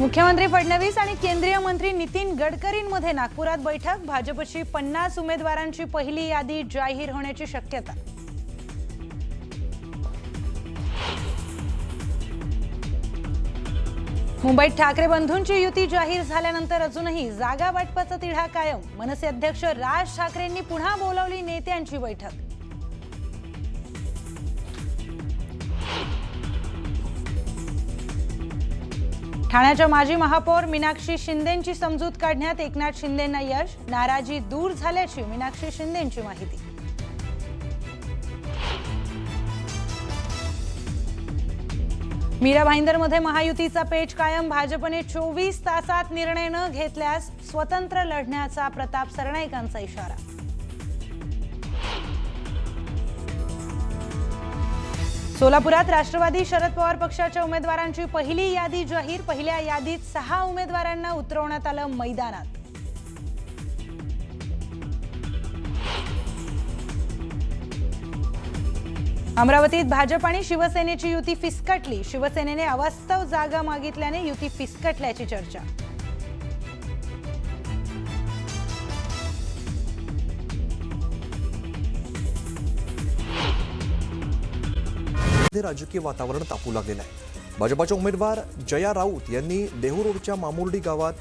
मुख्यमंत्री फडणवीस आणि केंद्रीय मंत्री नितीन गडकरींमध्ये नागपुरात बैठक। भाजपची 50 उमेदवारांची पहिली यादी जाहीर होण्याची शक्यता। मुंबईत ठाकरे बंधूंची युती जाहीर झाल्यानंतर अजूनही जागा वाटपाचा तिढा कायम। मनसे अध्यक्ष राज ठाकरेंनी पुन्हा बोलावली नेत्यांची बैठक। ठाण्याच्या माजी महापौर मीनाक्षी शिंदेंची समजूत काढण्यात एकनाथ शिंदेंना यश। नाराजी दूर झाल्याची मीनाक्षी शिंदेंची माहिती। मीरा भाईंदरमध्ये महायुतीचा पेच कायम। भाजपने 24 तासात निर्णय न घेतल्यास स्वतंत्र लढण्याचा प्रताप सरनाईकांचा इशारा। सोलापुरात राष्ट्रवादी शरद पवार पक्षाच्या उमेदवारांची पहिली यादी जाहीर। पहिल्या यादीत 6 उमेदवारांना उतरवण्यात आलं मैदानात। अमरावतीत भाजप आणि शिवसेनेची युती फिसकटली। शिवसेनेने अवास्तव जागा मागितल्याने युती फिसकटल्याची चर्चा। राजकीय वातावरण तापू लागलेलं आहे। भाजपाच्या उमेदवार जया राऊत यांनी देहू रोडच्या मामुर्डी गावात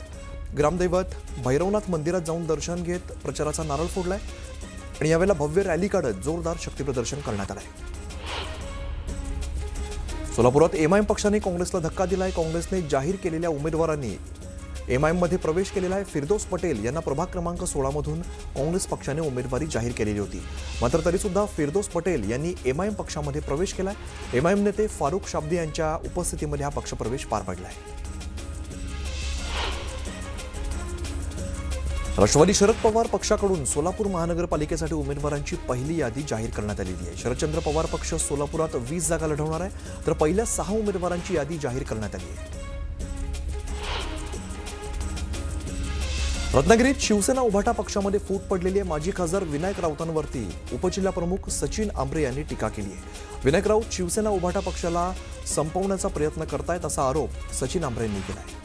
ग्रामदैवत भैरवनाथ मंदिरात जाऊन दर्शन घेत प्रचाराचा नारळ फोडलाय आणि यावेळेला भव्य रॅली काढत जोरदार शक्तीप्रदर्शन करण्यात आलंय। सोलापुरात एमआयएम पक्षाने काँग्रेसला धक्का दिलाय। काँग्रेसने जाहीर केलेल्या उमेदवारांनी एमआयएम मध्ये प्रवेश केलेला आहे। फिरदौस पटेल यांना प्रभाग क्रमांक 16 मधून काँग्रेस पक्षाने उमेदवारी जाहीर केलेली होती, मात्र तरी सुद्धा फिरदौस पटेल यांनी एमआयएम पक्षामध्ये प्रवेश केलाय। एमआयएम नेते फारुख शाब्दी यांच्या उपस्थितीमध्ये हा पक्षप्रवेश पार पडलाय। राष्ट्रवादी शरद पवार पक्षाकडून सोलापूर महानगरपालिकेसाठी उमेदवारांची पहिली यादी जाहीर करण्यात आलेली आहे। शरदचंद्र पवार पक्ष सोलापुरात 20 जागा लढवणार आहे, तर पहिल्या 6 उमेदवारांची यादी जाहीर करण्यात आली आहे। रत्नागिरीत शिवसेना उभाटा पक्षामध्ये फूट पडलेली आहे। माजी खासदार विनायक राऊतांवरती उपजिल्हाप्रमुख सचिन आंब्रे यांनी टीका केली आहे। विनायक राऊत शिवसेना उभाटा पक्षाला संपवण्याचा प्रयत्न करतायत असा आरोप सचिन आंब्रेंनी केला आहे।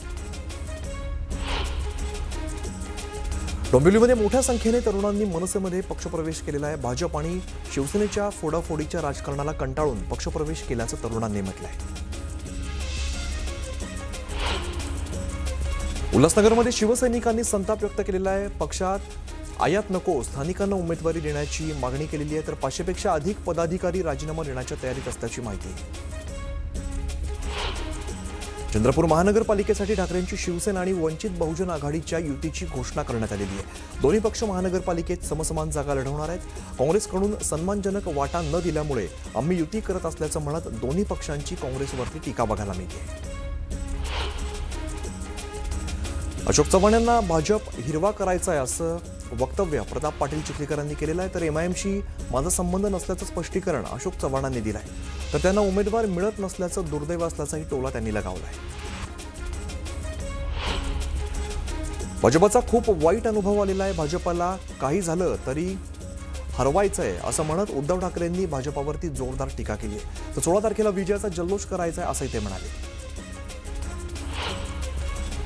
डोंबिवलीमध्ये मोठ्या संख्येने तरुणांनी मनसेमध्ये पक्षप्रवेश केलेला आहे। भाजप आणि शिवसेनेच्या फोडाफोडीच्या राजकारणाला कंटाळून पक्षप्रवेश केल्याचं तरुणांनी म्हटलंय। उल्हासनगरमध्ये शिवसैनिकांनी संताप व्यक्त केलेला आहे। पक्षात आयात नको, स्थानिकांना उमेदवारी देण्याची मागणी केलेली आहे, तर 500 पेक्षा अधिक पदाधिकारी राजीनामा देण्याच्या तयारीत असल्याची माहिती आहे। चंद्रपूर महानगरपालिकेसाठी ठाकरेंची शिवसेना आणि वंचित बहुजन आघाडीच्या युतीची घोषणा करण्यात आलेली आहे। दोन्ही पक्ष महानगरपालिकेत समसमान जागा लढवणार आहेत। काँग्रेसकडून सन्मानजनक वाटा न दिल्यामुळे आम्ही युती करत असल्याचं म्हणत दोन्ही पक्षांची काँग्रेसवरती टीका बघायला मिळते। अशोक चव्हाण यांना भाजप हिरवा करायचा आहे असं वक्तव्य प्रताप पाटील चिखलीकरांनी केलेलं आहे, तर एमआयएमशी माझा संबंध नसल्याचं स्पष्टीकरण अशोक चव्हाणांनी दिलं आहे, तर त्यांना उमेदवार मिळत नसल्याचं दुर्दैव असल्याचाही टोला त्यांनी लगावलाय। भाजपचा खूप वाईट अनुभव आलेला आहे। भाजपला काही झालं तरी हरवायचं आहे असं म्हणत उद्धव ठाकरेंनी भाजपावरती जोरदार टीका केली आहे, तर 16 तारखेला विजयाचा जल्लोष करायचा आहे असंही ते म्हणाले।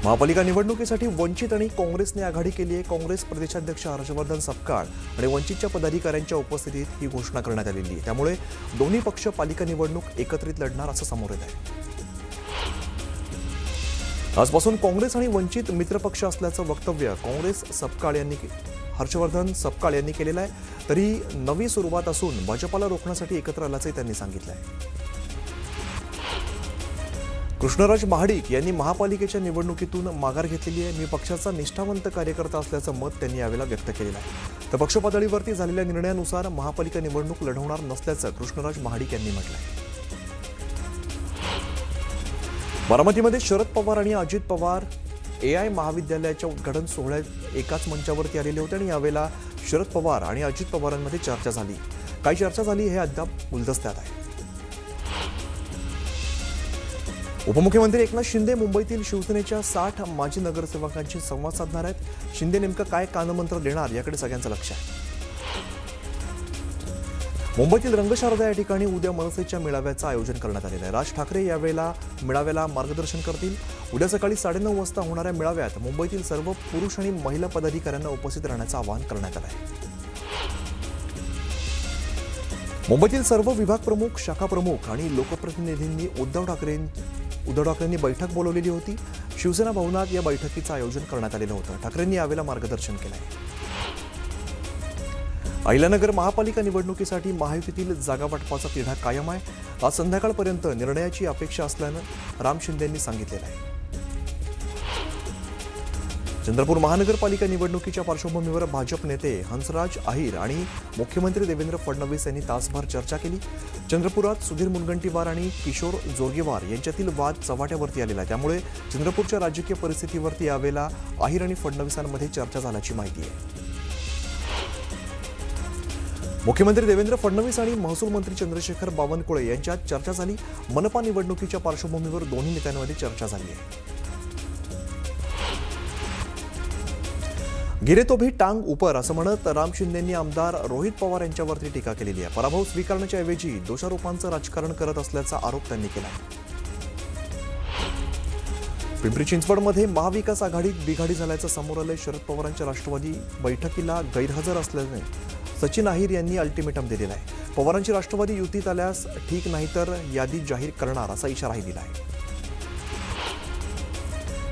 महापालिका निवडणुकीसाठी वंचित आणि काँग्रेसने आघाडी केली आहे। काँग्रेस प्रदेशाध्यक्ष हर्षवर्धन सपकाळ आणि वंचितच्या पदाधिकाऱ्यांच्या उपस्थितीत ही घोषणा करण्यात आलेली आहे, त्यामुळे दोन्ही पक्ष पालिका निवडणूक एकत्रित लढणार असं समोर येत आहे। आजपासून काँग्रेस आणि वंचित मित्रपक्ष असल्याचं वक्तव्य काँग्रेस सपकाळ यांनी हर्षवर्धन सपकाळ यांनी केलेलं आहे, तरी नवी सुरुवात असून भाजपाला रोखण्यासाठी एकत्र आल्याचंही त्यांनी सांगितलं आहे। कृष्णराज महाडिक यांनी महापालिकेच्या निवडणुकीतून माघार घेतलेली आहे। मी पक्षाचा निष्ठावंत कार्यकर्ता असल्याचं मत त्यांनी यावेळेला व्यक्त केलेलं आहे, तर पक्ष पातळीवरती झालेल्या निर्णयानुसार महापालिका निवडणूक लढवणार नसल्याचं कृष्णराज महाडिक यांनी म्हटलंय। बारामतीमध्ये शरद पवार आणि अजित पवार एआय महाविद्यालयाच्या उद्घाटन सोहळ्यात एकाच मंचावरती आलेले होते आणि यावेळेला शरद पवार आणि अजित पवारांमध्ये चर्चा झाली। काय चर्चा झाली हे अद्याप गुलदस्त्यात आहे। उपमुख्यमंत्री एकनाथ शिंदे मुंबईतील शिवसेनेच्या 60 माजी नगरसेवकांशी संवाद साधणार आहेत। शिंदे नेमकं काय कानमंत्र देणार याकडे सगळ्यांचं लक्ष आहे। मुंबईतील रंगशारदा या ठिकाणी उद्या मनसेच्या मेळाव्याचं आयोजन करण्यात आलेलं आहे. राज ठाकरे यावेळेला मेळाव्याला मार्गदर्शन करतील. उद्या सकाळी 9:30 वाजता होणाऱ्या मेळाव्यात मुंबईतील सर्व पुरुष आणि महिला पदाधिकाऱ्यांना उपस्थित राहण्याचं आवाहन करण्यात आलं आहे. मुंबईतील सर्व विभाग प्रमुख, शाखा प्रमुख आणि लोकप्रतिनिधींनी उद्धव ठाकरेंनी बैठक बोलवलेली होती. शिवसेना भवनात या बैठकीचं आयोजन करण्यात आलेलं होतं. ठाकरेंनी यावेळेला मार्गदर्शन केलं आहे. अहिल्यानगर महापालिका निवडणुकीसाठी महायुतीतील जागा वाटपाचा तिढा कायम आहे. आज संध्याकाळपर्यंत निर्णयाची अपेक्षा असल्यानं राम शिंदेंनी सांगितलेलं आहे. चंद्रपूर महानगरपालिका निवडणुकीच्या पार्श्वभूमीवर भाजप नेते हंसराज अहिर आणि मुख्यमंत्री देवेंद्र फडणवीस यांनी तासभर चर्चा केली. चंद्रपुरात सुधीर मुनगंटीवार आणि किशोर जोरगेवार यांच्यातील वाद चव्हाट्यावरती आलेला आहे. त्यामुळे चंद्रपूरच्या राजकीय परिस्थितीवरती यावेळेला अहिर आणि फडणवीसांमध्ये चर्चा झाल्याची माहिती आहे. मुख्यमंत्री देवेंद्र फडणवीस आणि महसूल मंत्री चंद्रशेखर बावनकुळे यांच्यात चर्चा झाली. मनपा निवडणुकीच्या पार्श्वभूमीवर दोन्ही नेत्यांमध्ये चर्चा झाली आहे. गिरे तो भी टांग ऊपर असं म्हणत राम शिंदेंनी आमदार रोहित पवार यांच्यावरती टीका केलेली आहे. पराभव स्वीकारण्याच्या ऐवजी दोषारोपांचं राजकारण करत असल्याचा आरोप त्यांनी केला. पिंपरी चिंचवडमध्ये महाविकास आघाडीत बिघाडी झाल्याचं समोर आलंय. शरद पवारांच्या राष्ट्रवादी बैठकीला गैरहजर असल्याने सचिन अहिर यांनी अल्टिमेटम दिलेला आहे. पवारांची राष्ट्रवादी युतीत आल्यास ठीक, नाही तर यादी जाहीर करणार असा इशाराही दिला आहे.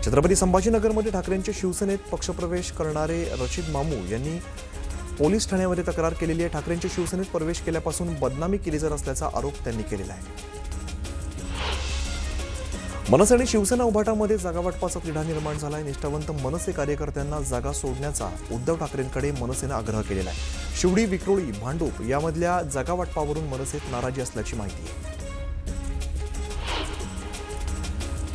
छत्रपती संभाजीनगरमध्ये ठाकरेंच्या शिवसेनेत पक्षप्रवेश करणारे रशीद मामू यांनी पोलीस ठाण्यामध्ये तक्रार केलेली आहे. ठाकरेंच्या शिवसेनेत प्रवेश केल्यापासून बदनामी केली जात असल्याचा आरोप त्यांनी केलेला आहे. मनसे आणि शिवसेना उभाटामध्ये जागा वाटपाचा तिढा निर्माण झाला आहे. निष्ठावंत मनसे कार्यकर्त्यांना जागा सोडण्याचा उद्धव ठाकरेंकडे मनसेनं आग्रह केलेला आहे. शिवडी, विक्रोळी, भांडूप यामधल्या जागा वाटपावरून मनसेत नाराजी असल्याची माहिती आहे.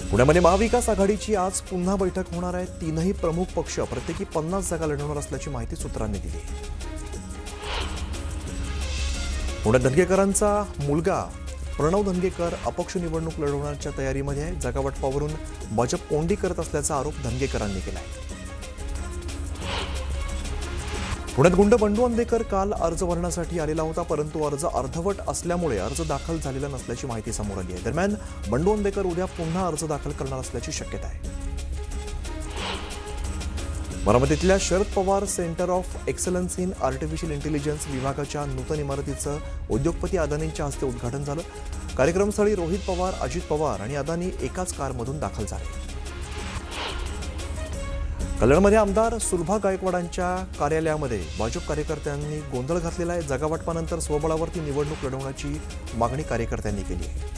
पुण्यामध्ये महाविकास आघाडीची आज पुन्हा बैठक होणार आहे. तीनही प्रमुख पक्ष प्रत्येकी 50 जागा लढवणार असल्याची माहिती सूत्रांनी दिली. पुण्यात धनगेकरांचा मुलगा प्रणव धनगेकर अपक्ष निवडणूक लढवण्याच्या तयारीमध्ये आहे. जागा वाटपावरून भाजप कोंडी करत असल्याचा आरोप धनगेकरांनी केला आहे. पुण्यात गुंड बंडू अंदेकर काल अर्ज भरण्यासाठी आलेला होता, परंतु अर्ज अर्धवट असल्यामुळे अर्ज दाखल झालेला नसल्याची माहिती समोर आली आहे. दरम्यान बंडू अंदेकर उद्या पुन्हा अर्ज दाखल करणार असल्याची शक्यता आहे. बारामतीतल्या Sharad Pawar centre of excellence in artificial intelligence विभागाच्या नूतन इमारतीचं उद्योगपती अदानींच्या हस्ते उद्घाटन झालं. कार्यक्रमस्थळी रोहित पवार, अजित पवार आणि अदानी एकाच कारमधून दाखल झाले. कल्याणमध्ये आमदार सुलभा गायकवाडांच्या कार्यालयामध्ये भाजप कार्यकर्त्यांनी गोंधळ घातलेला आहे. जागा वाटपानंतर स्वबळावरती निवडणूक लढवण्याची मागणी कार्यकर्त्यांनी केली आहे.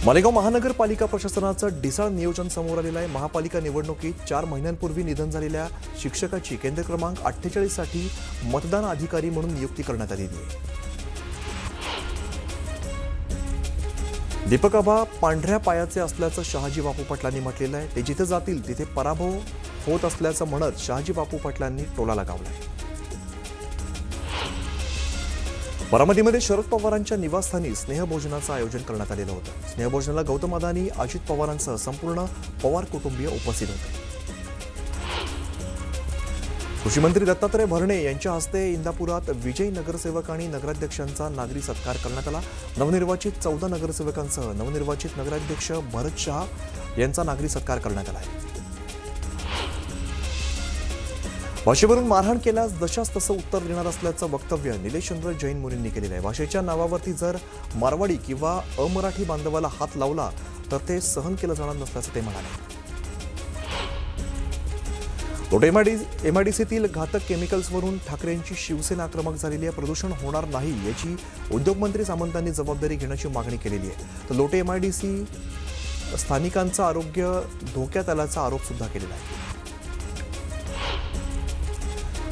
मालेगाव महानगरपालिका प्रशासनाचं ढिसाळ नियोजन समोर आलेलं आहे. महापालिका निवडणुकीत 4 महिन्यांपूर्वी निधन झालेल्या शिक्षकाची केंद्र क्रमांक 48 साठी मतदान अधिकारी म्हणून नियुक्ती करण्यात आलेली आहे. दीपक आबा पांढऱ्या पायाचे असल्याचं शहाजी बापू पाटलांनी म्हटलेलं आहे. ते जिथे जातील तिथे पराभव होत असल्याचं म्हणत शहाजी बापू पाटलांनी टोला लगावलाय. बारामतीमध्ये शरद पवारांच्या निवासस्थानी स्नेहभोजनाचं आयोजन करण्यात आलेलं होतं. स्नेहभोजनाला गौतम अदानी, अजित पवारांसह संपूर्ण पवार कुटुंबीय उपस्थित होते. कृषी मंत्री दत्तात्रय भरणे यांच्या हस्ते इंदापुरात विजयी नगरसेवक आणि नगराध्यक्षांचा नागरी सत्कार करण्यात आला. नवनिर्वाचित 14 नगरसेवकांसह नवनिर्वाचित नगराध्यक्ष भरत शहा यांचा नागरी सत्कार करण्यात आला आहे. भाषेवरून मारहाण केल्यास जशास तसं उत्तर देणार असल्याचं वक्तव्य निलेशचंद्र जैन मुनींनी केलेलं आहे. भाषेच्या नावावरती जर मारवाडी किंवा अमराठी बांधवाला हात लावला तर ते सहन केलं जाणार नसल्याचं ते म्हणाले. एमआयडीसीतील घातक केमिकल्सवरून ठाकरेंची शिवसेना आक्रमक झालेली आहे. प्रदूषण होणार नाही याची उद्योगमंत्री सामंतांनी जबाबदारी घेण्याची मागणी केलेली आहे. तर लोटे एमआयडीसी स्थानिकांचं आरोग्य धोक्यात आल्याचा आरोप सुद्धा केलेला आहे.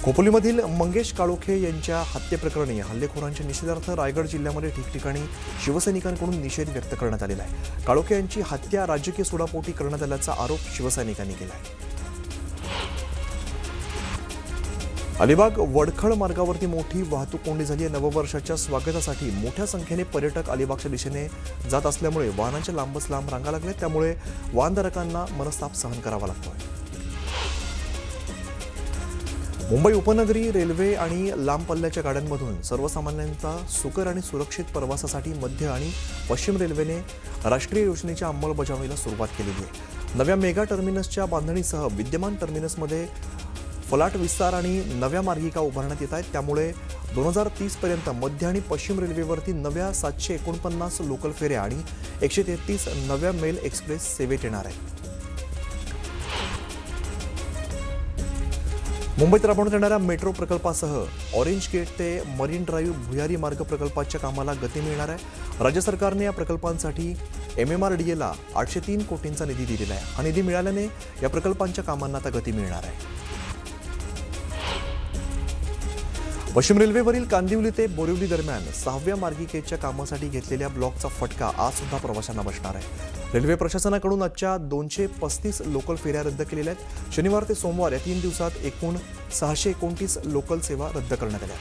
खोपोलीमधील मंगेश काळोखे यांच्या हत्येप्रकरणी हल्लेखोरांच्या निषेधार्थ रायगड जिल्ह्यामध्ये ठिकठिकाणी शिवसैनिकांकडून निषेध व्यक्त करण्यात आलेला आहे. काळोखे यांची हत्या राजकीय सुडापोटी करण्यात आल्याचा आरोप शिवसैनिकांनी केला आहे. अलिबाग वडखळ मार्गावरती मोठी वाहतूक कोंडी झाली आहे. नववर्षाच्या स्वागतासाठी मोठ्या संख्येने पर्यटक अलिबागच्या दिशेने जात असल्यामुळे वाहनांच्या लांबच लांब रांगा लागल्या. त्यामुळे वाहनधारकांना मनस्ताप सहन करावा लागतोय. मुंबई उपनगरी रेल्वे आणि लांब पल्ल्याच्या गाड्यांमधून सर्वसामान्यांचा सुकर आणि सुरक्षित प्रवासासाठी मध्य आणि पश्चिम रेल्वेने राष्ट्रीय योजनेच्या अंमलबजावणीला सुरुवात केलेली आहे. नव्या मेगा टर्मिनसच्या बांधणीसह विद्यमान टर्मिनसमध्ये फलाट विस्तार आणि नव्या मार्गिका उभारण्यात येत आहेत. त्यामुळे 2030 पर्यंत मध्य आणि पश्चिम रेल्वेवरती नव्या 749 लोकल फेऱ्या आणि 133 नव्या मेल एक्सप्रेस सेवेत येणार आहेत. मुंबईत राबवण्यात येणाऱ्या मेट्रो प्रकल्पासह ऑरेंज गेट ते मरीन ड्राईव्ह भुयारी मार्ग प्रकल्पाच्या कामाला गती मिळणार आहे. राज्य सरकारने या प्रकल्पांसाठी MMRDAला 803 कोटींचा निधी दिलेला आहे. हा निधी मिळाल्याने या प्रकल्पांच्या कामांना आता गती मिळणार आहे. पश्चिम रेल्वेवरील कांदिवली ते बोरिवली दरम्यान 6व्या मार्गिकेच्या कामासाठी घेतलेल्या ब्लॉकचा फटका आज सुद्धा प्रवाशांना बसणार आहे. रेल्वे प्रशासनाकडून आजच्या 235 लोकल फेऱ्या रद्द केलेल्या आहेत. शनिवार ते सोमवार या 3 दिवसात एकूण 629 लोकल सेवा रद्द करण्यात आल्या.